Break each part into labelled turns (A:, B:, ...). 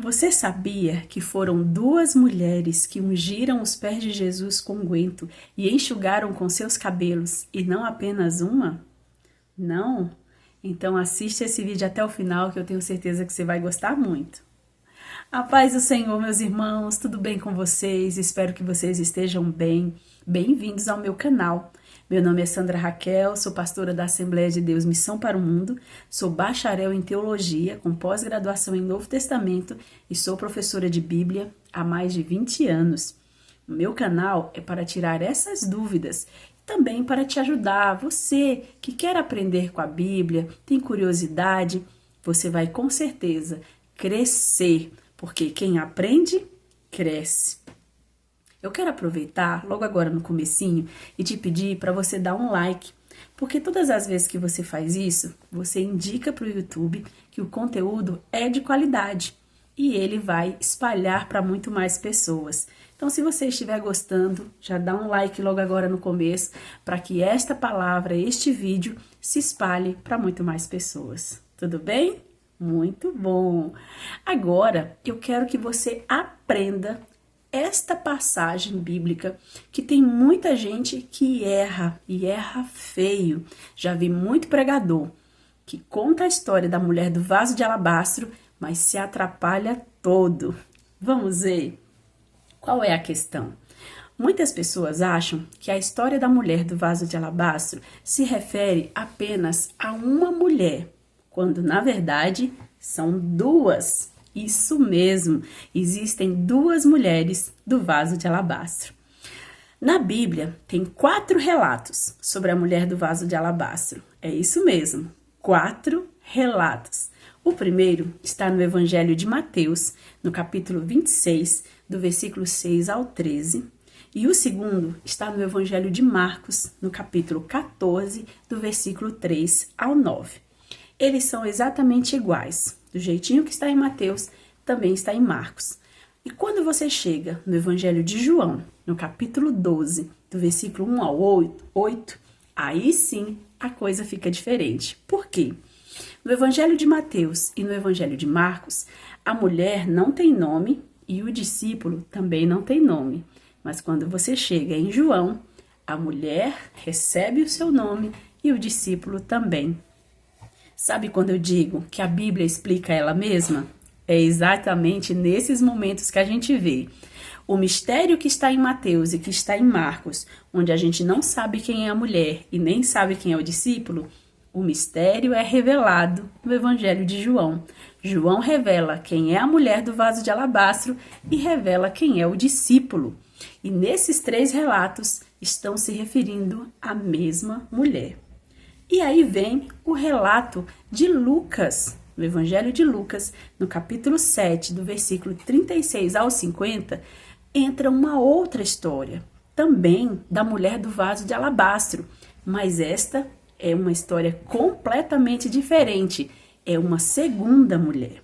A: Você sabia que foram duas mulheres que ungiram os pés de Jesus com unguento e enxugaram com seus cabelos, e não apenas uma? Não? Então assiste esse vídeo até o final que eu tenho certeza que você vai gostar muito. A paz do Senhor, meus irmãos, tudo bem com vocês? Espero que vocês estejam bem. Bem-vindos ao meu canal. Meu nome é Sandra Raquel, sou pastora da Assembleia de Deus Missão para o Mundo, sou bacharel em Teologia, com pós-graduação em Novo Testamento e sou professora de Bíblia há mais de 20 anos. O meu canal é para tirar essas dúvidas e também para te ajudar, você que quer aprender com a Bíblia, tem curiosidade, você vai com certeza crescer, porque quem aprende, cresce. Eu quero aproveitar, logo agora no comecinho, e te pedir para você dar um like, porque todas as vezes que você faz isso, você indica para o YouTube que o conteúdo é de qualidade e ele vai espalhar para muito mais pessoas. Então, se você estiver gostando, já dá um like logo agora no começo, para que esta palavra, este vídeo, se espalhe para muito mais pessoas. Tudo bem? Muito bom! Agora, eu quero que você aprenda esta passagem bíblica que tem muita gente que erra e erra feio. Já vi muito pregador que conta a história da mulher do vaso de alabastro, mas se atrapalha todo. Vamos ver qual é a questão. Muitas pessoas acham que a história da mulher do vaso de alabastro se refere apenas a uma mulher, quando na verdade são duas. Isso mesmo, existem duas mulheres do vaso de alabastro. Na Bíblia, tem 4 relatos sobre a mulher do vaso de alabastro. É isso mesmo, 4 relatos. O primeiro está no Evangelho de Mateus, no capítulo 26, do versículo 6 ao 13. E o segundo está no Evangelho de Marcos, no capítulo 14, do versículo 3 ao 9. Eles são exatamente iguais. Do jeitinho que está em Mateus, também está em Marcos. E quando você chega no Evangelho de João, no capítulo 12, do versículo 1 ao 8, aí sim a coisa fica diferente. Por quê? No Evangelho de Mateus e no Evangelho de Marcos, a mulher não tem nome e o discípulo também não tem nome. Mas quando você chega em João, a mulher recebe o seu nome e o discípulo também. Sabe quando eu digo que a Bíblia explica ela mesma? É exatamente nesses momentos que a gente vê o mistério que está em Mateus e que está em Marcos, onde a gente não sabe quem é a mulher e nem sabe quem é o discípulo. O mistério é revelado no Evangelho de João. João revela quem é a mulher do vaso de alabastro e revela quem é o discípulo. E nesses 3 relatos estão se referindo à mesma mulher. E aí vem o relato de Lucas, no Evangelho de Lucas, no capítulo 7, do versículo 36 ao 50, entra uma outra história, também da mulher do vaso de alabastro, mas esta é uma história completamente diferente, é uma segunda mulher.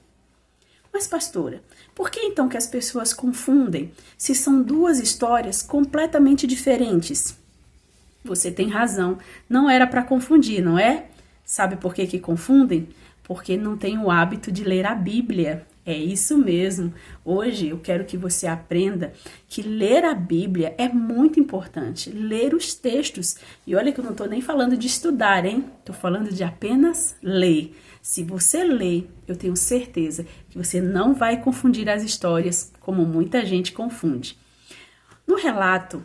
A: Mas pastora, por que então que as pessoas confundem se são 2 histórias completamente diferentes? Você tem razão, não era para confundir, não é? Sabe por que que confundem? Porque não tem o hábito de ler a Bíblia. É isso mesmo. Hoje eu quero que você aprenda que ler a Bíblia é muito importante. Ler os textos. E olha que eu não estou nem falando de estudar, hein? Estou falando de apenas ler. Se você ler, eu tenho certeza que você não vai confundir as histórias como muita gente confunde. No relato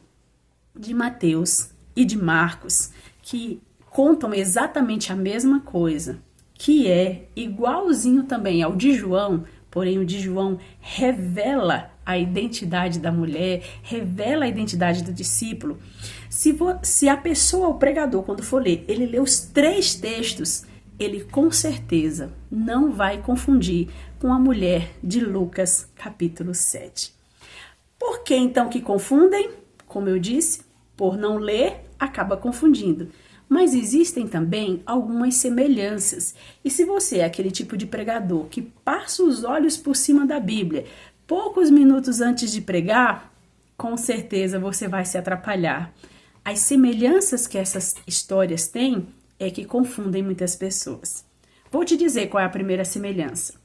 A: de Mateus e de Marcos, que contam exatamente a mesma coisa, que é igualzinho também ao de João, porém o de João revela a identidade da mulher, revela a identidade do discípulo. Se a pessoa, o pregador, quando for ler, ele lê os 3 textos, ele com certeza não vai confundir com a mulher de Lucas, capítulo 7. Por que então que confundem? Como eu disse, por não ler, acaba confundindo. Mas existem também algumas semelhanças. E se você é aquele tipo de pregador que passa os olhos por cima da Bíblia, poucos minutos antes de pregar, com certeza você vai se atrapalhar. As semelhanças que essas histórias têm é que confundem muitas pessoas. Vou te dizer qual é a primeira semelhança.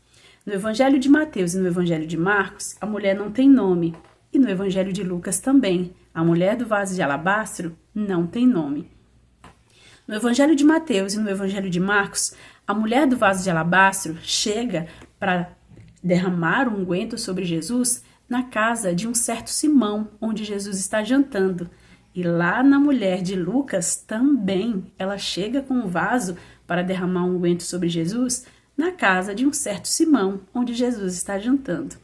A: No Evangelho de Mateus e no Evangelho de Marcos, a mulher não tem nome. E no Evangelho de Lucas também. A mulher do vaso de alabastro não tem nome. No Evangelho de Mateus e no Evangelho de Marcos, a mulher do vaso de alabastro chega para derramar um unguento sobre Jesus na casa de um certo Simão, onde Jesus está jantando. E lá na mulher de Lucas também, ela chega com um vaso para derramar um unguento sobre Jesus na casa de um certo Simão, onde Jesus está jantando.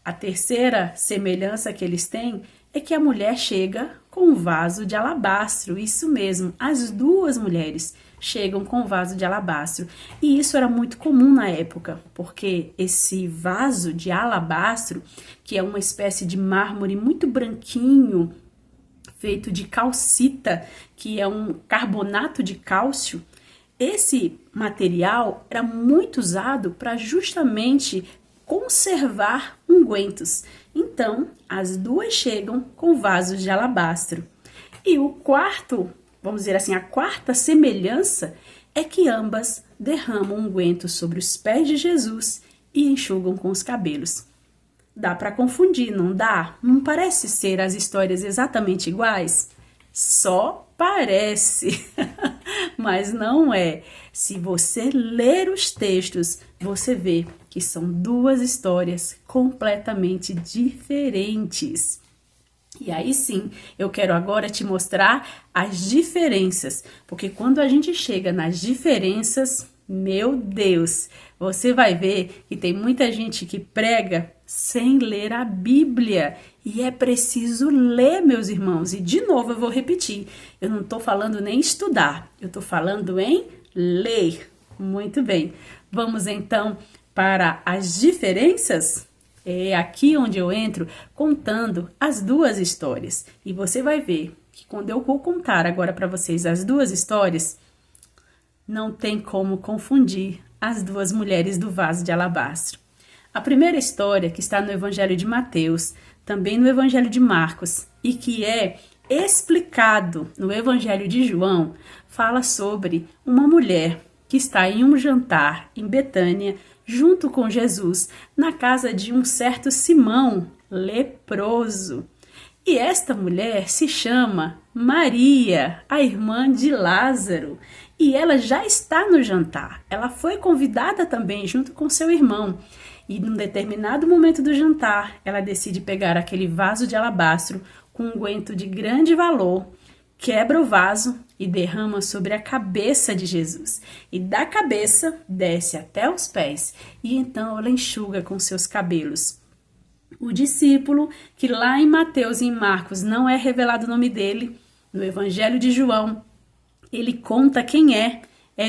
A: A terceira semelhança que eles têm é que a mulher chega com um vaso de alabastro. Isso mesmo, as duas mulheres chegam com um vaso de alabastro. E isso era muito comum na época, porque esse vaso de alabastro, que é uma espécie de mármore muito branquinho, feito de calcita, que é um carbonato de cálcio, esse material era muito usado para justamente conservar ungüentos. Então, as duas chegam com vasos de alabastro. E o quarto, vamos dizer assim, a quarta semelhança é que ambas derramam unguento sobre os pés de Jesus e enxugam com os cabelos. Dá para confundir, não dá? Não parece ser as histórias exatamente iguais? Só parece, mas não é. Se você ler os textos, você vê que são duas histórias completamente diferentes. E aí sim, eu quero agora te mostrar as diferenças, porque quando a gente chega nas diferenças, meu Deus, você vai ver que tem muita gente que prega sem ler a Bíblia. E é preciso ler, meus irmãos. E de novo eu vou repetir, eu não estou falando nem estudar, eu estou falando em ler. Muito bem, vamos então para as diferenças? É aqui onde eu entro contando as duas histórias. E você vai ver que quando eu vou contar agora para vocês as duas histórias, não tem como confundir as duas mulheres do vaso de alabastro. A primeira história, que está no Evangelho de Mateus, também no Evangelho de Marcos, e que é explicado no Evangelho de João, fala sobre uma mulher que está em um jantar em Betânia, junto com Jesus, na casa de um certo Simão, leproso. E esta mulher se chama Maria, a irmã de Lázaro, e ela já está no jantar. Ela foi convidada também junto com seu irmão. E num determinado momento do jantar, ela decide pegar aquele vaso de alabastro com um unguento de grande valor, quebra o vaso e derrama sobre a cabeça de Jesus. E da cabeça desce até os pés, e então ela enxuga com seus cabelos. O discípulo, que lá em Mateus e em Marcos não é revelado o nome dele, no Evangelho de João, ele conta quem é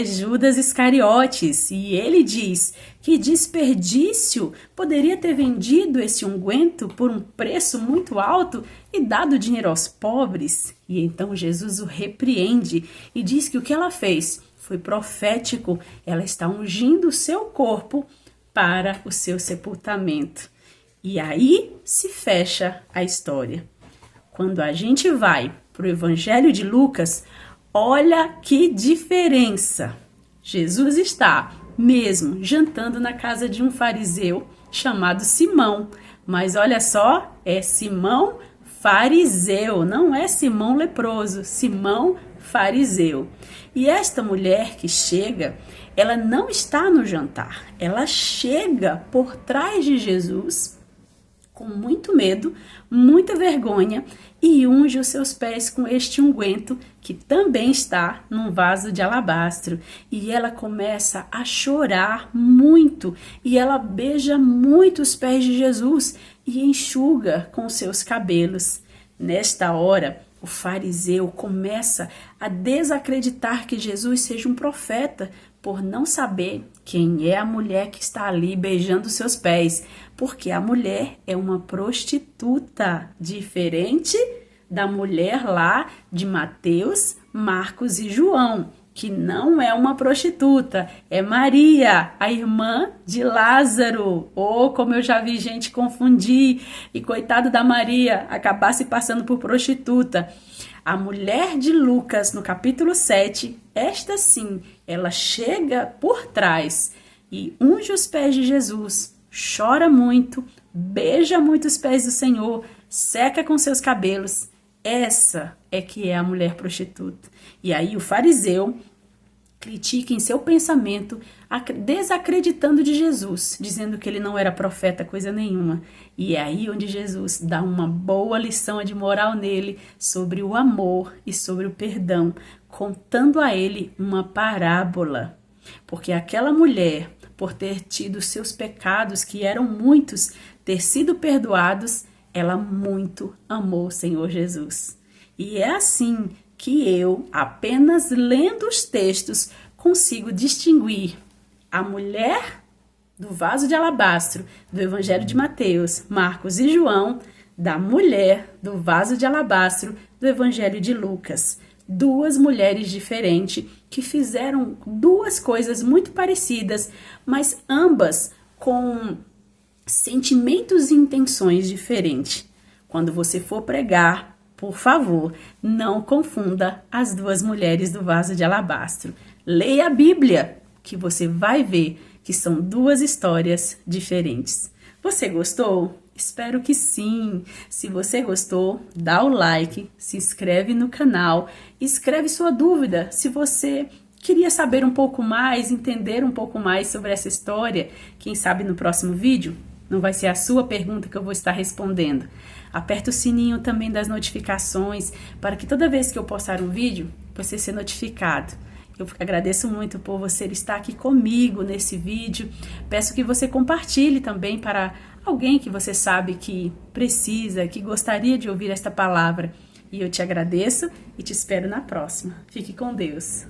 A: Judas Iscariotes, e ele diz que desperdício, poderia ter vendido esse unguento por um preço muito alto e dado dinheiro aos pobres. E então Jesus o repreende e diz que o que ela fez foi profético, ela está ungindo o seu corpo para o seu sepultamento. E aí se fecha a história. Quando a gente vai para o Evangelho de Lucas, olha que diferença! Jesus está mesmo jantando na casa de um fariseu chamado Simão. Mas olha só, é Simão fariseu, não é Simão leproso, Simão fariseu. E esta mulher que chega, ela não está no jantar, ela chega por trás de Jesus com muito medo, muita vergonha, e unge os seus pés com este unguento, que também está num vaso de alabastro. E ela começa a chorar muito, e ela beija muito os pés de Jesus e enxuga com seus cabelos. Nesta hora, o fariseu começa a desacreditar que Jesus seja um profeta, por não saber quem é a mulher que está ali beijando seus pés, porque a mulher é uma prostituta, diferente da mulher lá de Mateus, Marcos e João, que não é uma prostituta, é Maria, a irmã de Lázaro. Oh, como eu já vi gente confundir, e coitado da Maria, acabar se passando por prostituta. A mulher de Lucas, no capítulo 7, esta sim, ela chega por trás e unge os pés de Jesus, chora muito, beija muito os pés do Senhor, seca com seus cabelos. Essa é que é a mulher prostituta. E aí o fariseu critica em seu pensamento, desacreditando de Jesus, dizendo que ele não era profeta coisa nenhuma. E é aí onde Jesus dá uma boa lição de moral nele sobre o amor e sobre o perdão, contando a ele uma parábola. Porque aquela mulher, por ter tido seus pecados, que eram muitos, ter sido perdoados, ela muito amou o Senhor Jesus. E é assim que eu, apenas lendo os textos, consigo distinguir a mulher do vaso de alabastro do Evangelho de Mateus, Marcos e João, da mulher do vaso de alabastro do Evangelho de Lucas. Duas mulheres diferentes que fizeram duas coisas muito parecidas, mas ambas com sentimentos e intenções diferentes. Quando você for pregar, por favor, não confunda as duas mulheres do vaso de alabastro. Leia a Bíblia, que você vai ver que são duas histórias diferentes. Você gostou? Espero que sim. Se você gostou, dá o like, se inscreve no canal, escreve sua dúvida. Se você queria saber um pouco mais, entender um pouco mais sobre essa história, quem sabe no próximo vídeo não vai ser a sua pergunta que eu vou estar respondendo. Aperta o sininho também das notificações para que toda vez que eu postar um vídeo, você seja notificado. Eu agradeço muito por você estar aqui comigo nesse vídeo. Peço que você compartilhe também para alguém que você sabe que precisa, que gostaria de ouvir esta palavra. E eu te agradeço e te espero na próxima. Fique com Deus.